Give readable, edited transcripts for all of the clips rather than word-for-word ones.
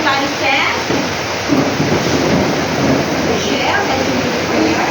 everybody stand. Michelle, can you read the prayer?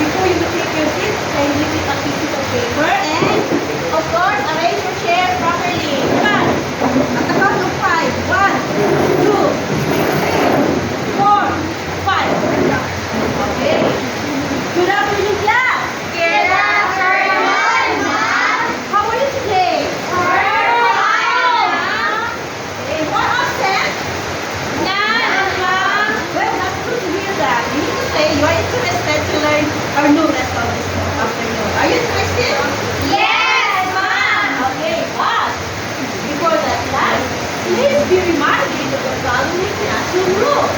Before you take your seat, kindly pick a piece of paper and, of course, arrange your chair properly. Come on. At the count of 5. 1, 2, 3, 4, 5. Okay. Good afternoon, class. Good afternoon, ma'am. How are you today? Okay, what absent? None, ma'am. Well, that's good to hear that. You need to say you are interested to learn our new lesson this afternoon. Are you interested? Yes, ma'am. Okay, but before that class, please be reminded of the following classroom rules.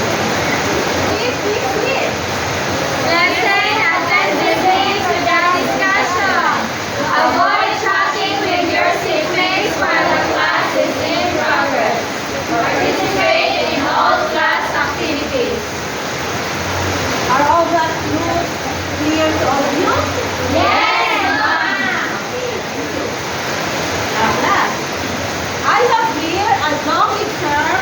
Please be seated. Lesson attendance based without discussion. Avoid chatting with your seatmates while the class is in progress. Participate in all class activities. Are all that rules clear to all of you? Yes, ma'am. Now, class, I have here a long term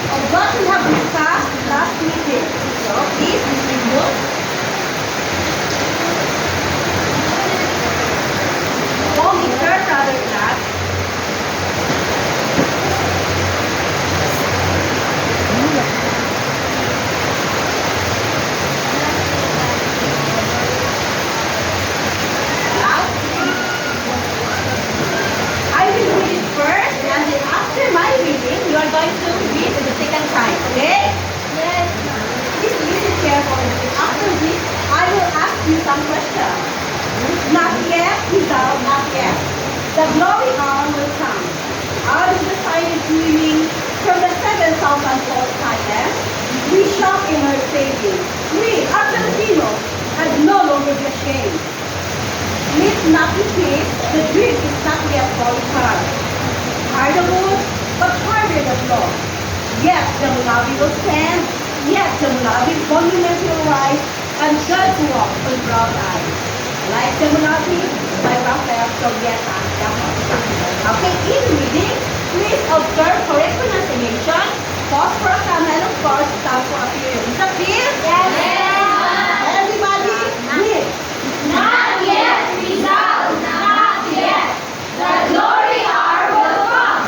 of what we have discussed last meeting. So, please remove. Long term, rather, class. Now, I will read it first, and then after my reading, you are going to read it the second time, okay? Yes, ma'am. Please listen carefully. After this, I will ask you some questions. Not yet, without not yet. The glory hour will come. Out of the silent gleaming from the 7,000 volt silence, we shall emerge saving. We, our Filipinos, and no longer be ashamed. Let not be peace, the dream is not yet falling hard. Harder wood, but harder than law. Yet the Mulabi will stand, yet the Mulabi monument will rise, and God will walk on brown eyes. Like the Mulabi, by Rafael Sovieta. Okay, in reading, please observe correct pronunciation, pause for a comment, of course, stop for a period. Is that clear? Yes, ma'am. Everybody, read. Not yet, Rizal, not yet. The glory hour will come.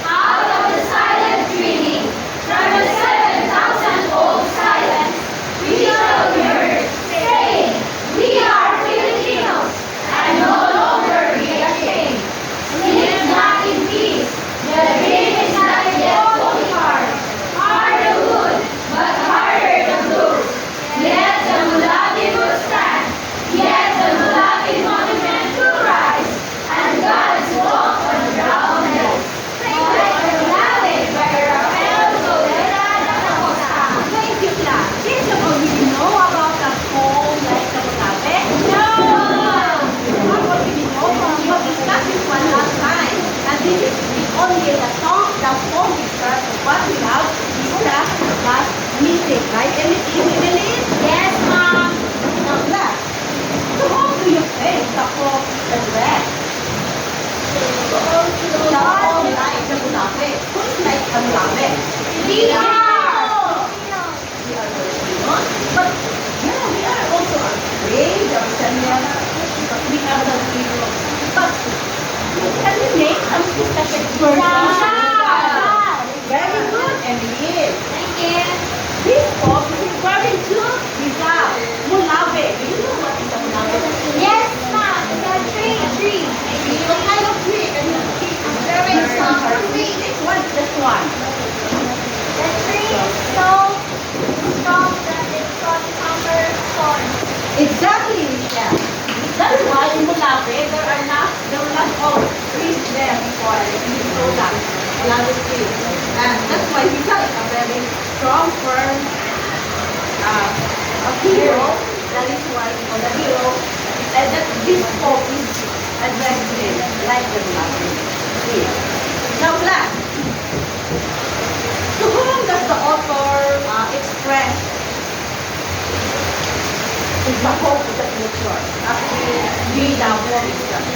Out of the silent dreaming, from the 7,000-fold silence, we shall emerge, saying, we are Filipinos, and no longer be ashamed. Sleep not in peace, the dream is not yet fully hard. Harder wood, but harder the blues. Yet the Mulabi will stand, yet the Mulabi monument will rise, and God's walk on brown hills. Like the Mulabi by Rafael Solera da Costa. Thank you, class. Did you already know about the poem like the Mulabi? No! I already know. We have discussed this one last time. And this is only the song, the poem itself of what we have discussed last meeting, right? Emily? Yes, Mom. Now, class, to whom do you think the poem is addressed? The poem like the Mulabi. Who is like the Mulabi? We are! We are Filipinos, but yeah, we are also afraid of Sanyan because we have the people. But can you name some specific persons? Very good, Emily. Thank you. This book is referring to Rizal, Mulabi. Do you know what is a Mulabi? Yes, Mom. It's a tree. What kind of tree? Can you see? Very Some strong tree. Which one is the oh, he's there before and he told us another thing. And that's why he got a very strong, firm a hero. That is why he called a hero. And that this poem is addressed to him like the last here. Now, class, to whom does the author express the hope of the future after we read poem itself?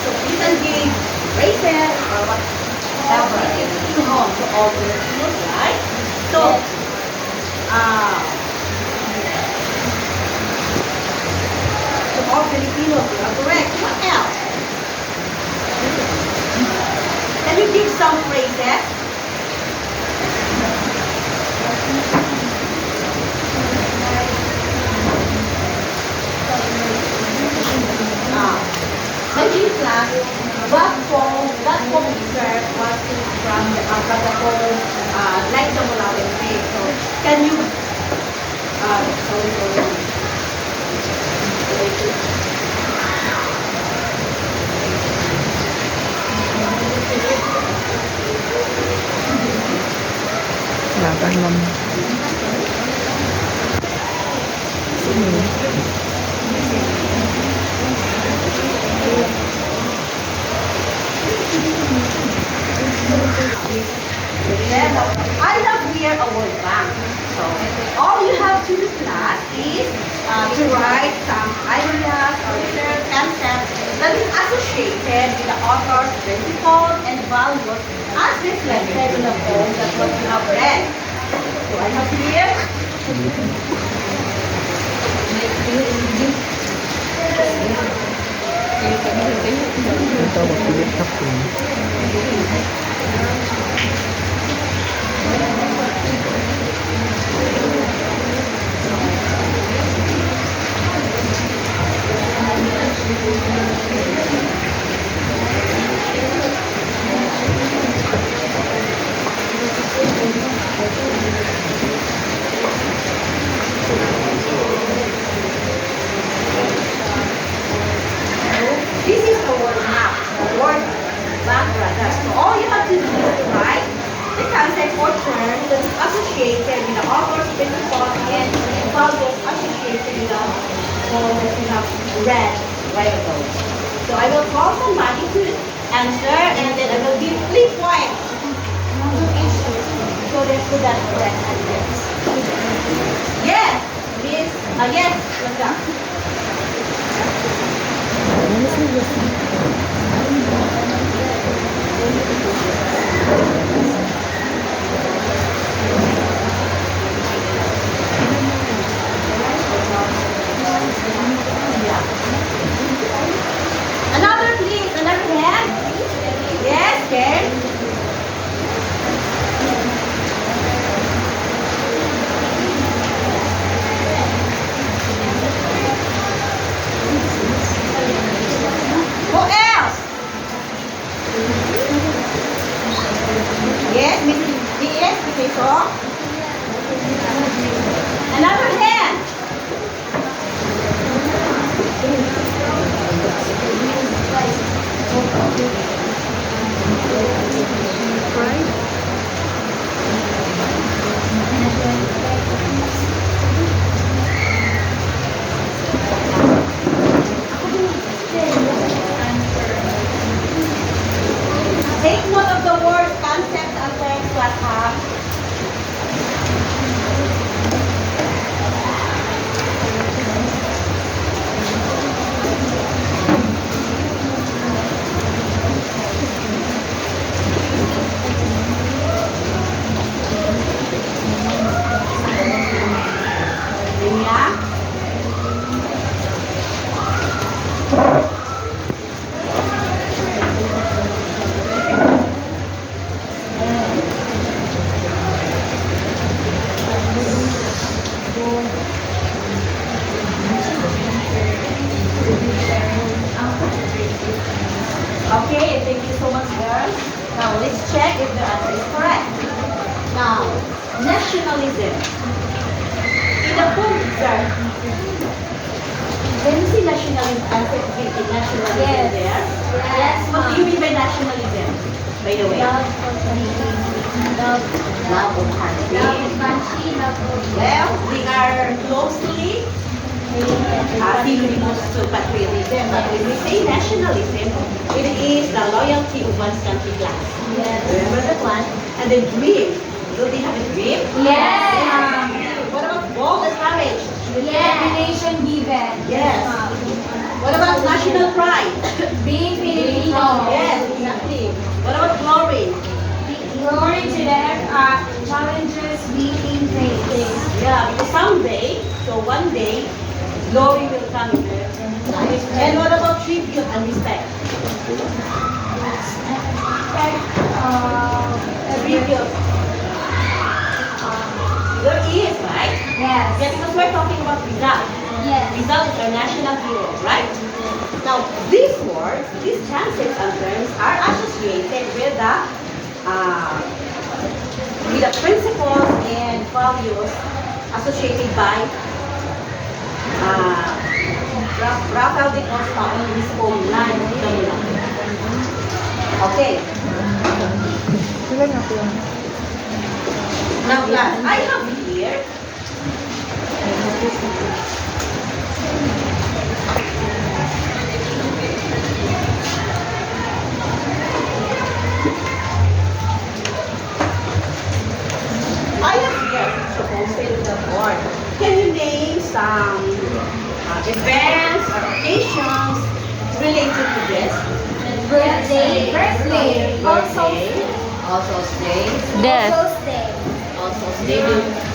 So you can give praises or whatever to whom to all the Filipinos, right? So, to all Filipinos, you are correct. What else? Can you give some phrases? Maybe class, what poem we serve was from the poem Like the Mulawin Way. So can you Laban ma'am. Sino? I love here a World Bank. So all you have to do class is to write some ideas or research concepts that is associated with the author's principles and values as reflected in the poem that what you have read. So I have here Ito, magpilit na po. this is the word map, the word bank rather. So all you have to do is to write the concept or term that is associated with the author's principles and values associated with the poem that you have read right ago. So I will call somebody to answer and then I will give 3 points to each so that to that correct answer. Yes, Miss. Yes, Lagda. Ano sila gusto? Another please, another hand. Yes, Ken. Who else? Yes, Mrs. D.S. Picasso. Another hand. Take note of the words, concept, and terms that have. Yeah. Okay, thank you so much, girls. Now, let's check if the answer is correct. Now, nationalism. In the poem itself, When you say nationalism, nationalism Yes. there. Yes, What do you mean by nationalism? By the way. Love for country. Love, Love of country. love of country, love of Well, we are closely synonymous to patriotism. But when we say nationalism, it is the loyalty of one's country class. Yes. Remember that one? And the dream. Do they have a dream? Yes. What about bold and courage? Determination given. Yes. What about national pride? Being Filipino. Yes, exactly. What about glory? Glory to them challenges being faced. Yeah, because someday, so one day, glory will come in there. And what about tribute and respect? Tribute. There is, right? Yes. Yeah, because we're talking about Rizal. Yes. Rizal is our national hero, right? Now, these words, these concepts and terms are associated with the principles and values associated by Rafael de Costa in his poem Land of the Mulan. Okay. Sila nga po yan. Now, class, I have here posted on the board. Can you name some events or occasions related to this? Birthday. Birthday. Also day. Death. Also day.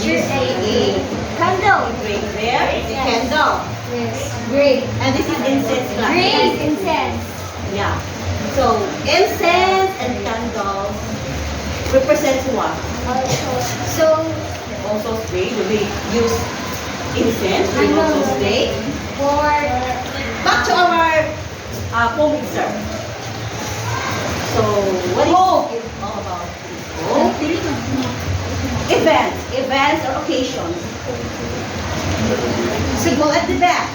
You see Candle. great there. It's a candle. Yes. Great. And this is incense class. Great incense. Yeah. So incense and candles represent what? So, Also stay. Do we use incense? We also stay. for Back to our poem sir. So what is it all about? Oh, events or occasions. So go at the back.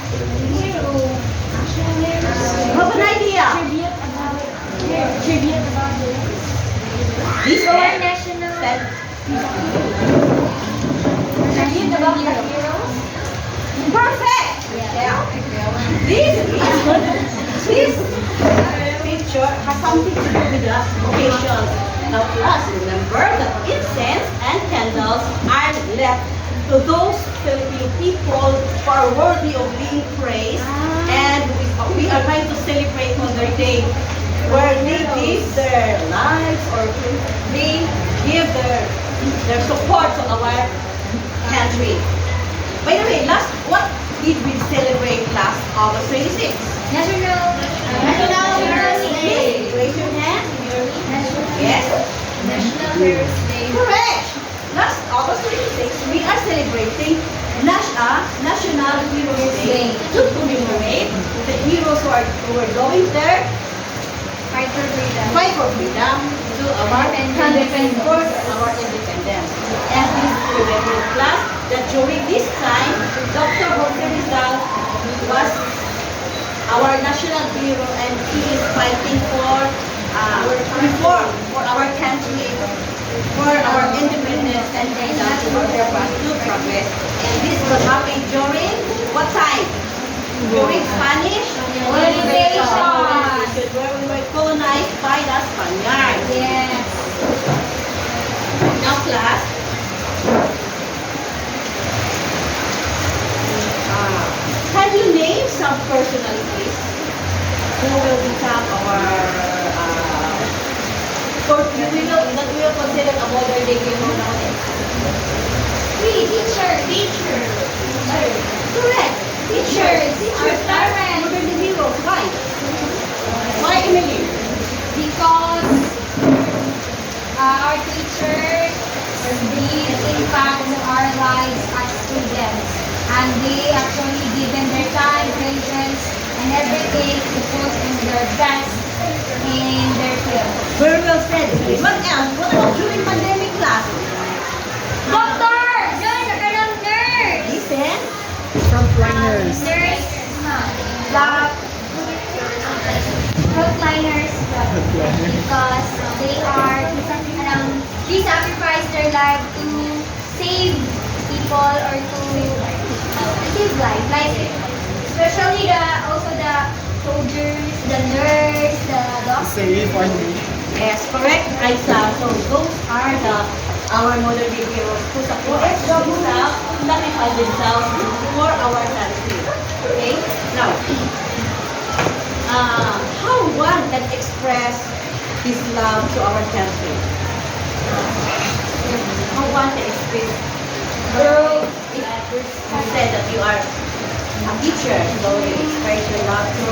Have an idea. tribute about This our one. national That- tribute about the heroes. Perfect. Yeah. This picture has something to do with the occasion. Now class, remember that incense and candles are left to those Filipino people who are worthy of being praised, and we are going to celebrate on their day where they give their lives or they give their support to our country. By the way, what did we celebrate last August 26? National Heroes Day. Raise your hand. Yes? National Heroes Day. Correct. Last August 26, we are celebrating National Heroes Day to commemorate the heroes who were going there Fight for freedom. fight for freedom to our Independence. for our independence. And this remember class that during this time, Dr. Jorge Rizal was our national hero and he is fighting for reform for our country, for our independence and freedom for their to progress. And this will happen during what time? During Spanish Colonization. where we were colonized by the Spaniards. Yes. Now class, can you name some personalities who will become our that we will consider a modern day hero nowadays? Teacher. Correct. Teachers. Our Teachers are parents. modern day heroes. Why? Why, Emily? Because our teachers big impact to our lives as students, and they actually given their time, patience, and everything to put in their best in their field. Very well said. What else? What about during pandemic class? Doctor! Join the nurse! Listen. Frontliners. Nurse. because they sacrifice their life to save people or to save life, especially also the soldiers, the nurse, the doctor. Save on me. Yes, correct, Raisa. So those are our modern day heroes who sacrifice themselves for our country. Okay? Now, how one can express his love to our country? How one can express? Girl, if you said that you are a teacher, so you express your love to?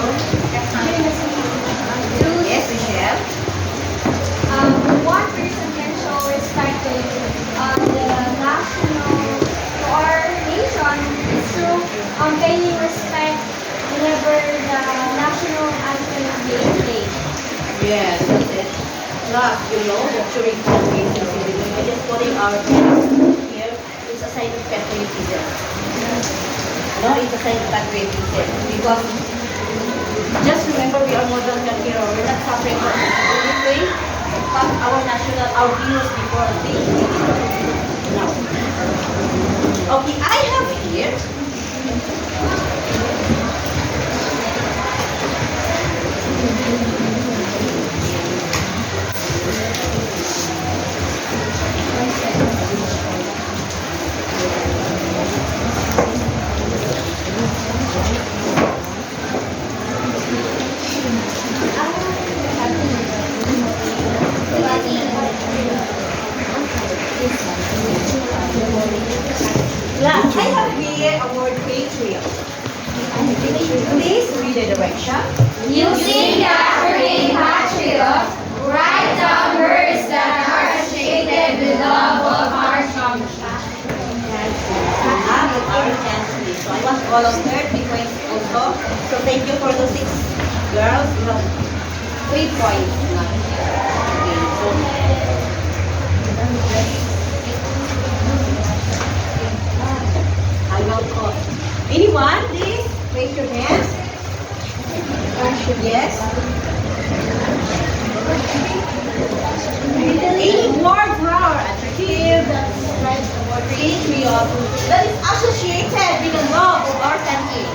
Yes, Michelle. One person can show respect to the national, to our nation is through paying respect whenever the national anthem is being played. Yes, that's it. Plus, you know that during celebration season, we're just putting our hands here. It's a sign of patriotism. No, it's a sign of patriotism. Because just remember, we are modern country. We're not suffering from anything. But our national, our heroes before they now. Okay, I have here. Last, I have here a word patriot. Please read the direction. Using the acronym PATRIOT, write down words that are associated with love of our country. With our country. So I want all of 30 points also. So thank you for those 6 girls. You have 3 points now. Okay, so I will call. Anyone, please raise your hands. Yes. Any word for our attractive patriot that is associated with the love of our country.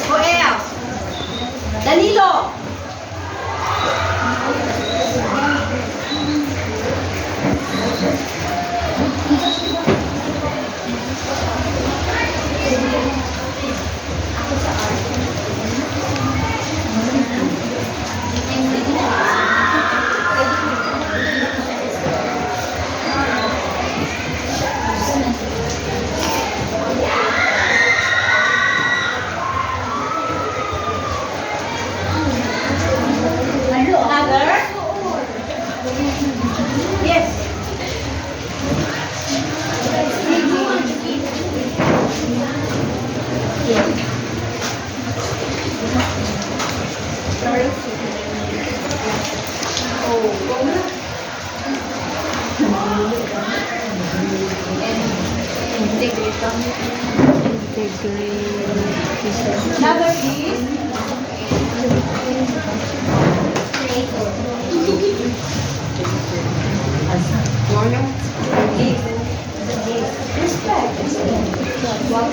Who else? Danilo. Another? Yes. Another is last one.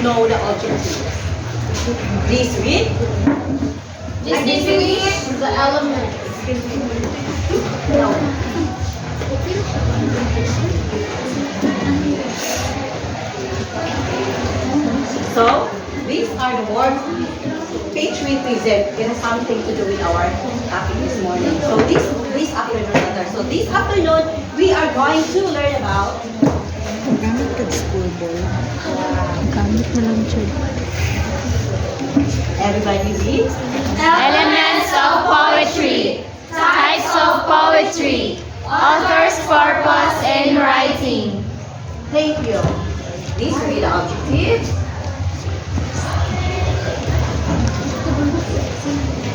know the objective. Please read. Distinguish the elements. No. So, these are the words patriotism. It has something to do with our topic this morning. So, this afternoon, rather. So, this afternoon, we are going to learn about Gamit ka school boy. Gamit na lang siya. everybody read. Elements of poetry. Types of poetry. Author's purpose in writing. Thank you. These will be the objectives.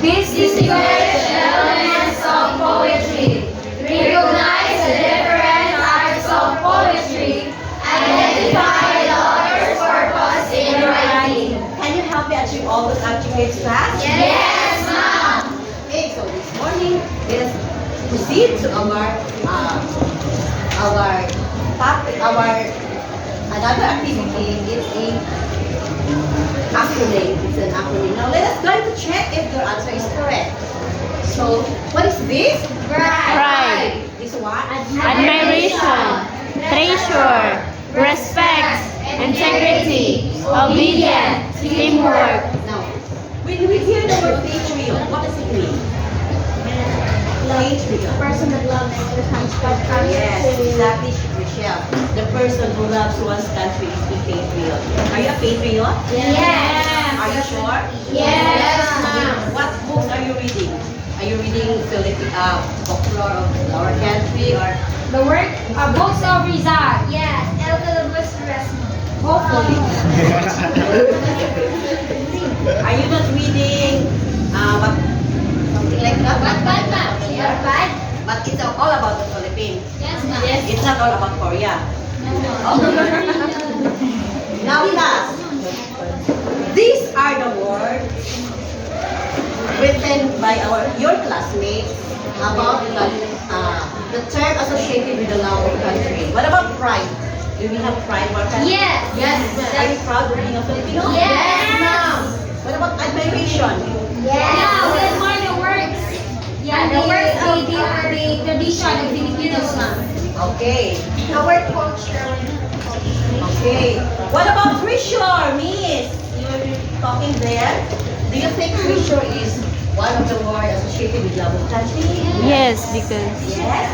Distinguish elements of poetry. Recognize the different types of poetry. Identify the author's purpose in writing. Can you help me achieve all those objectives, class? Yes, ma'am. Okay, so this morning, let us proceed to our topic, another activity. It's a acronym. It's an acronym. Now let us going to check if your answer is correct. So, what is this? Pride. This what? Admiration. Treasure. Respect. Integrity. Obedience. Teamwork. Now, when we hear the word patriot, what does it mean? Patriot. Person that loves the country. Yes, exactly, Michelle. The person who loves one's country is a patriot. Are you a patriot? Yes. Are you sure? Yes, ma'am. What books are you reading? Are you reading folklore of our country or The work books of Rizal. Yes. El Calabus hopefully? Are you not reading what something like that? Bad, ma'am. Bad? But it's all about the Philippines. Yes, ma'am. Yes. It's not all about Korea. Now class, these are the words written by your classmates about the term associated with the love of country. What about pride? Do we have pride in our country? Yes. Yes. Are you proud of being a Filipino? Yes, ma'am. What about admiration? Yeah, we admire the works. Yeah, the works of the tradition of Filipinos, ma'am. Okay. Our culture. Okay. What about treasure, Miss? You're talking there. Do you think treasure is one of the words associated with love of country? Yes, because Yes.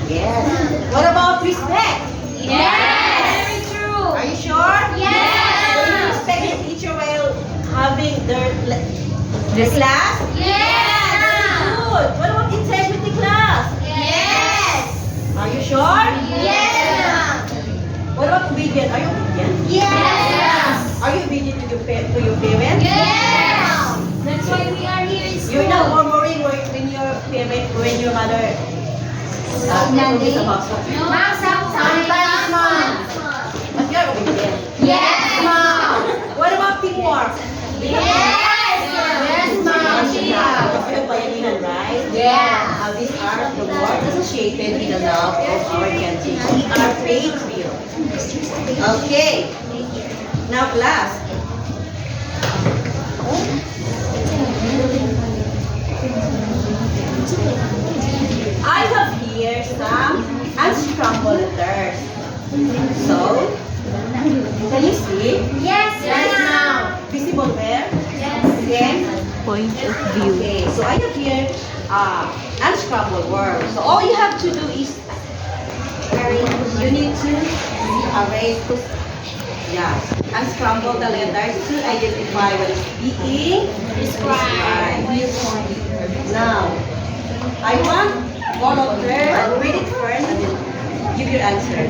Yes. What about respect? Yes. Very true. Are you sure? Yes. So you respect your teacher while having their class? Yes. Good. What about integrity class? Yes. Are you sure? Yes. What about obedient? Are you obedient? Yes. Are you obedient to your parents? Yes. That's why we are here in school. You're not murmuring when your mother murmurs about something. Ma'am, sometimes, ma'am. But you're obedient. Yes, ma'am. What about teamwork? Yes. Yes, ma'am. You're bayanihan, right? Yeah. These are the words associated with the love of our country. We are patriots. Okay. Now class. I have here some unscrambled letters. So, can you see? Yes, ma'am. Visible where? Yes. Again? point of view. Okay, so I have here unscrambled words. So all you have to do is you need to arrange, unscramble the letters to identify what is being described. Now, I want all of them, I'll read it first and then give your answer.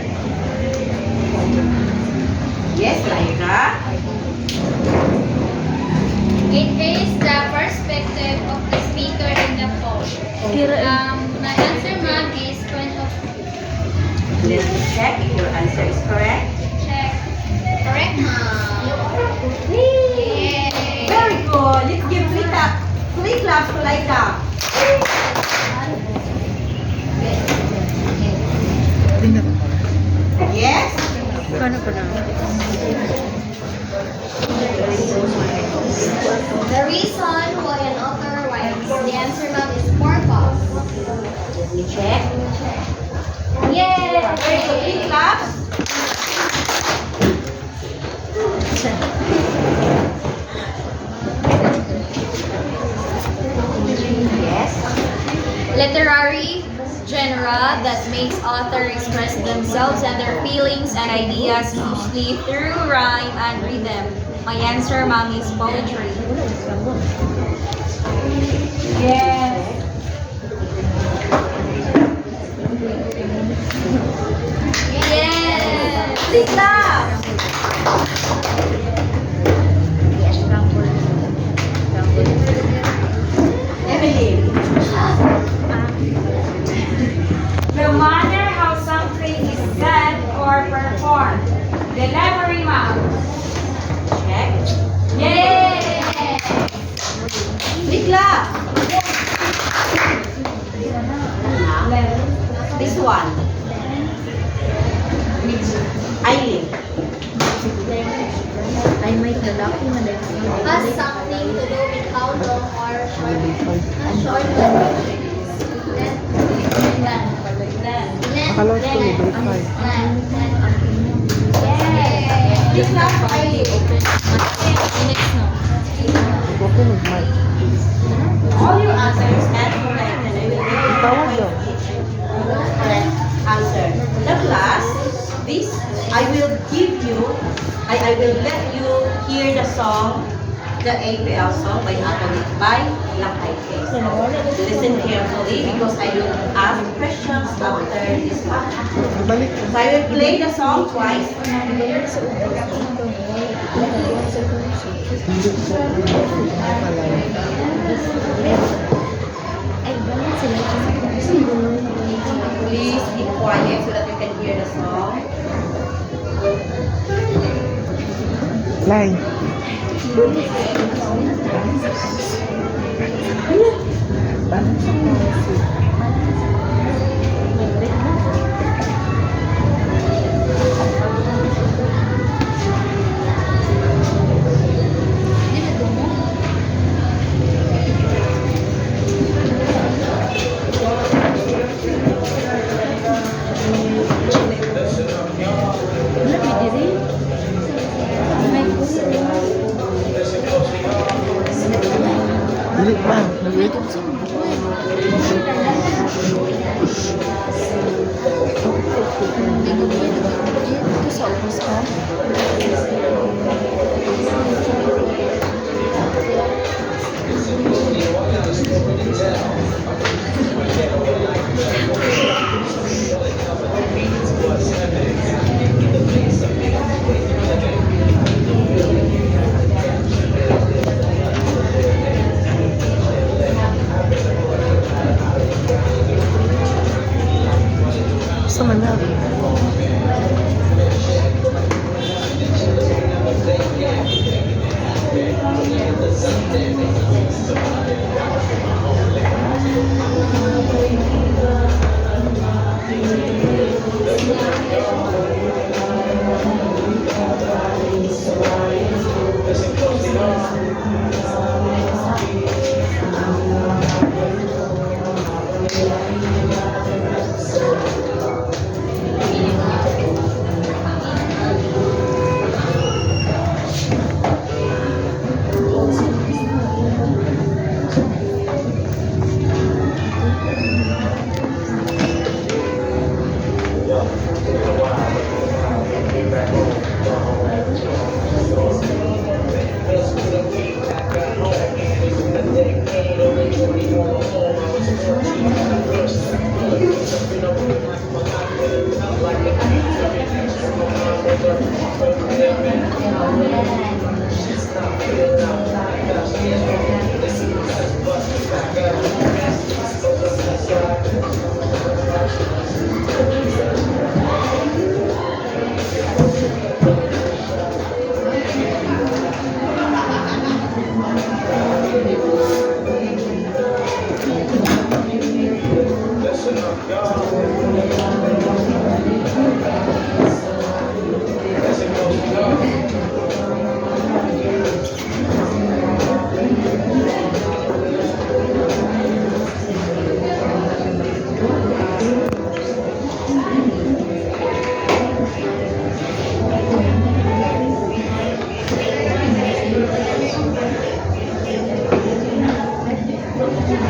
Yes, Laika? It is the perspective of the speaker in the phone. My answer, ma'am, is point of Let me check if your answer is correct. check. Correct, ma'am. Yay! Very good. Let's give three claps to Laika. Hindi na. Yes? Paano pa na? themselves and their feelings and ideas, usually through rhyme and rhythm. My answer, Mommy, is poetry. Yes. Yes! Please clap. Evelyn. The manner how something is said or performed. Delivery, ma'am. Check. Yay! Please clap. This one. Eileen. Ay, may lalaki na dahil. Has something to do with how long or short. Short. Akala ko tuloy, grade 5. Please clap for Eileen. Next, no? Okay, mag-mic. All your answers and correct, and I will give you Tawag point daw. each correct answer. The class, this I will give you. I will let you hear the song, the APL song by Black Eyed Peas. Listen carefully because I will ask questions after this one. Balik. So I will play the song twice. Hindi ko Please be quiet so that you can hear the song. Lai. Dili pa. Nag-wait. Sa Manila.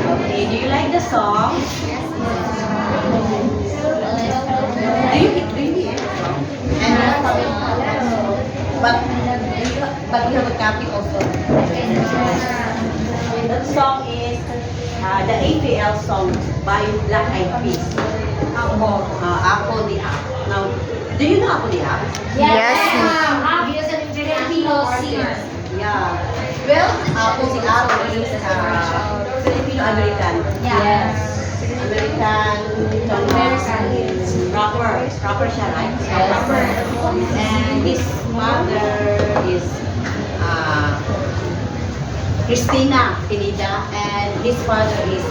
Okay, do you like the song? Do you but we have a copy also. And that song is the APL song by Black Eyed Peas. Apple the App. Now, do you know Apple the App? Yes. Obvious and Filipino singer. Yeah. Well, Apple the App is Filipino-American. Yes. American rapper siya, right? Rapper. And his mother is Christina Pineda, and his father is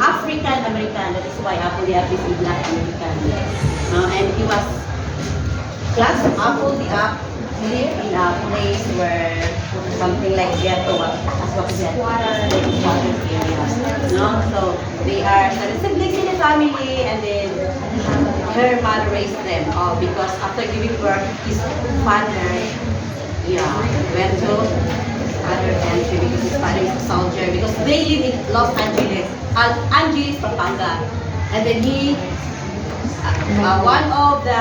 African American. That is why Apple the App is Black American. And he was Apple the App lived in a place where something like ghetto, as what we said, squatter areas. No, so they are siblings in the family, and then her mother raised them. Because after giving birth, his father, went to other country because his father is a soldier. Because they live in Los Angeles, Pampanga, and then he, one of the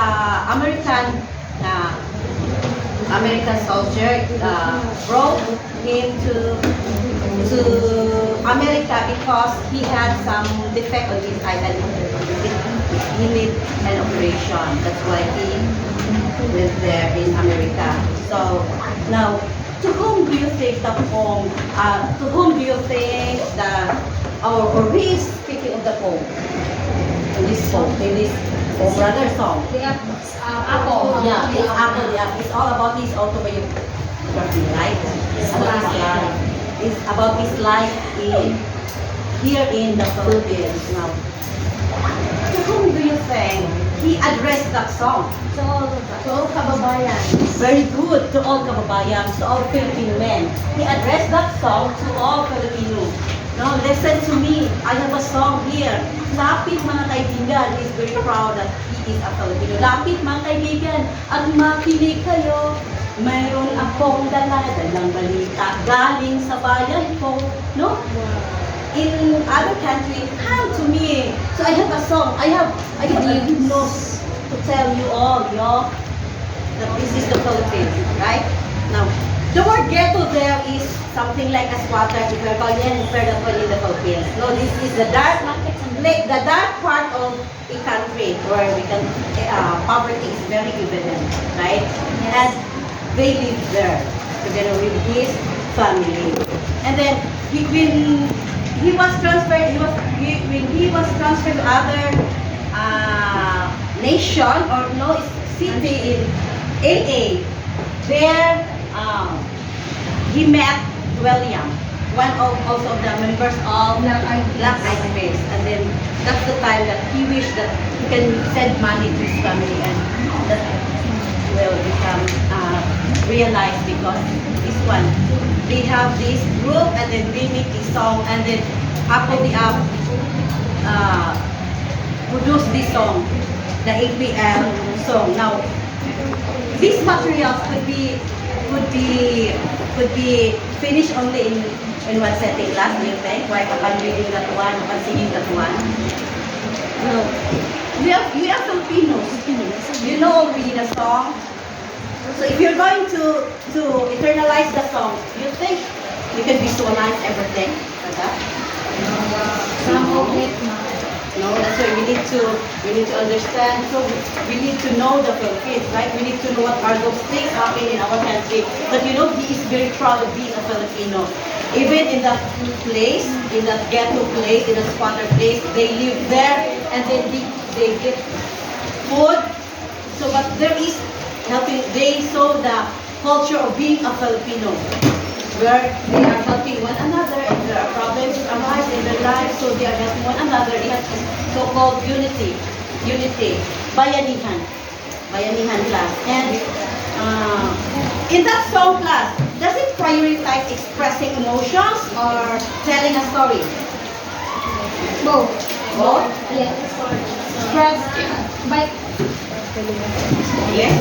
American soldier brought him to America because he had some defect on his eye and he needed an operation. That's why he went there in America. So now, to whom do you think the poem? To whom do you think or who is speaking of the poem? In this brother song. Apple. Yeah, it's Apple. Yeah, it's all about his autobiography, right? It's about his life. It's about his life here in the Philippines. Now, to whom do you think he addressed that song? To all kababayan. Very good, to all kababayan, to all Filipino men. He addressed that song to all Filipino. Now, listen to me. I have a song here. Lapit mga kaibigan. He's very proud that he is a Filipino. Lapit mga kaibigan at makinig kayo. Mayroon akong dalang balita galing sa bayan ko. No? In other countries, come to me. So I have a song. I have a news to tell you all, that this is the Philippines, right? Now, the word ghetto there is something like a squatter, if we're going in the Philippines. No, this is the dark part of a country where we can poverty is very evident, right? And they live there together with his family. And then when he was transferred to other nation or city in LA, there he met William, one of also the members of Black Eyed Peas, and then that's the time that he wished that he can send money to his family, and that will become realized because this one they have this group and then they make this song, and then Apple the App produced this song, the APL song. Now, these materials could be finished only in one setting class, do you think? Why upon reading that one, upon singing that one? No. We are Filipinos. You know already the song. So if you're going to internalize the song, you think you can visualize everything like that? Some of it. No, that's why we need to understand. So we need to know the Philippines, right? We need to know what are those things happening in our country. But he is very proud of being a Filipino. Even in that place, in that ghetto place, in that squatter place, they live there and then they get food. So but there is helping. They saw the culture of being a Filipino, where they are helping one another and there are problems arise in their lives, so they are helping one another. They have this so-called unity, bayanihan class. And in that song class, does it prioritize expressing emotions or telling a story? Both. Both? Yes. Express by Yes.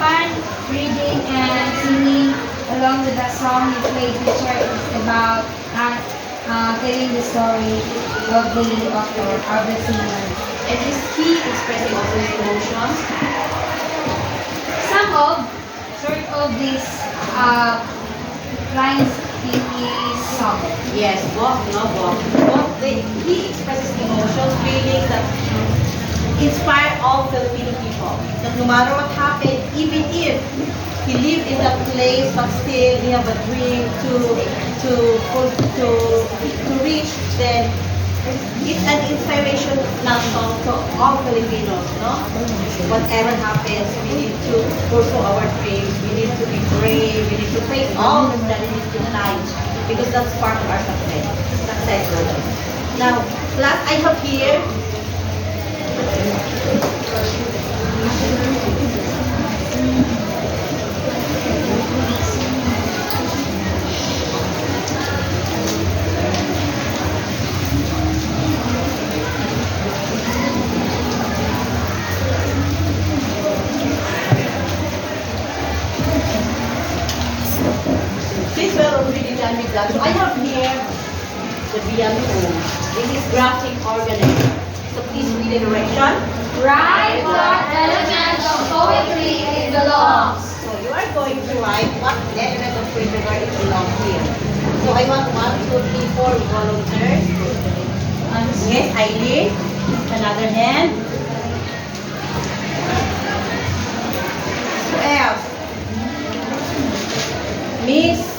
upon reading and singing along with that song you play teacher is about telling the story of the author, of the singer. And is he expressing also his emotions? of these lines in his song. Yes, both, no, both. He expresses emotions, feelings that inspire all Filipino people. That no matter what happened, even if he lived in that place, but still he have a dream to reach, then it's an inspiration now song to all Filipinos, no? Whatever happens, we need to pursue our dreams, we need to be brave, we need to face all the challenges in life, because that's part of our success. Now, class, I have here this will already done with that. So I have here the BMO. This is graphic organism. So please read the direction. Write what element of poetry it belongs. So you are going to write what element of poetry it belongs here. So I want 1, 2, 3, 4 volunteers. Yes, Eileen. Another hand. Who else? Miss.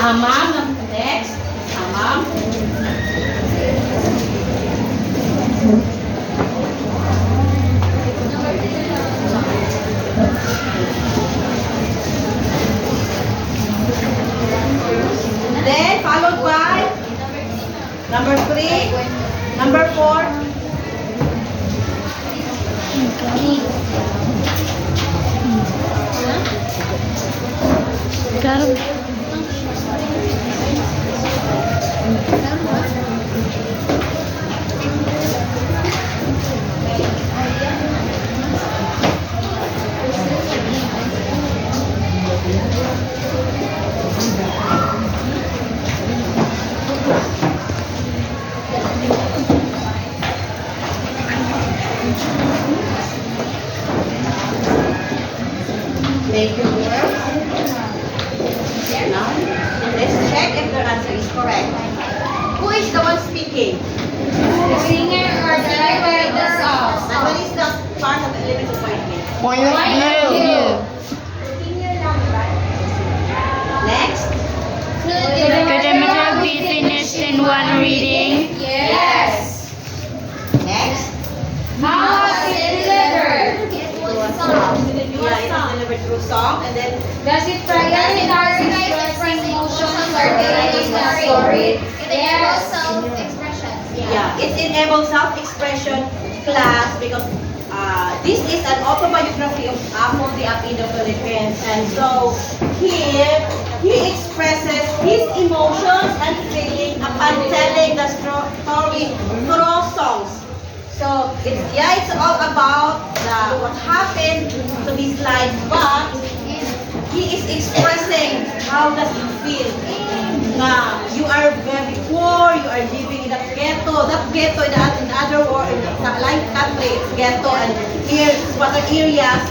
Amam, next. Amam. Then followed by number 3, number 4. Claro. Thank you, girls. Now, let's check if their answer is correct. Who is the one speaking? The singer or the writer of the song. And what is the part of the element of poetry? Point of view. Next. Could the matter be finished in one reading? Yes. Next. How was it delivered? It was sung. Yeah, it is delivered through song, and then Does it prioritize expressing emotions or telling a story? Yes. yeah, it enables self-expression class because this is an autobiography of Apple the App in the Philippines, and so here he expresses his emotions and feeling upon telling the story through songs. So it's all about what happened to his life, but he is expressing how does it feel. You are very poor, you are living in that ghetto. That ghetto in the other world, in the life country, it's ghetto, and here squatter areas,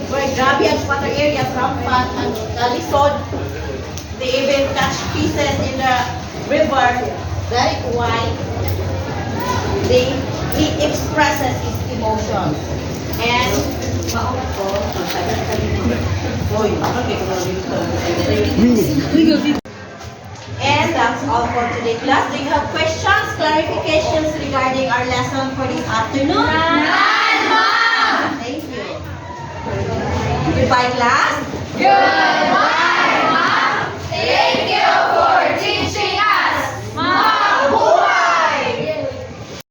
where grabe and squatter areas, rampant and lisod. They even catch pieces in the river. That is why he expresses his emotions. And and that's all for today, class. Do you have questions, clarifications regarding our lesson for this afternoon? None, Mom! Thank you. Goodbye, class. Good.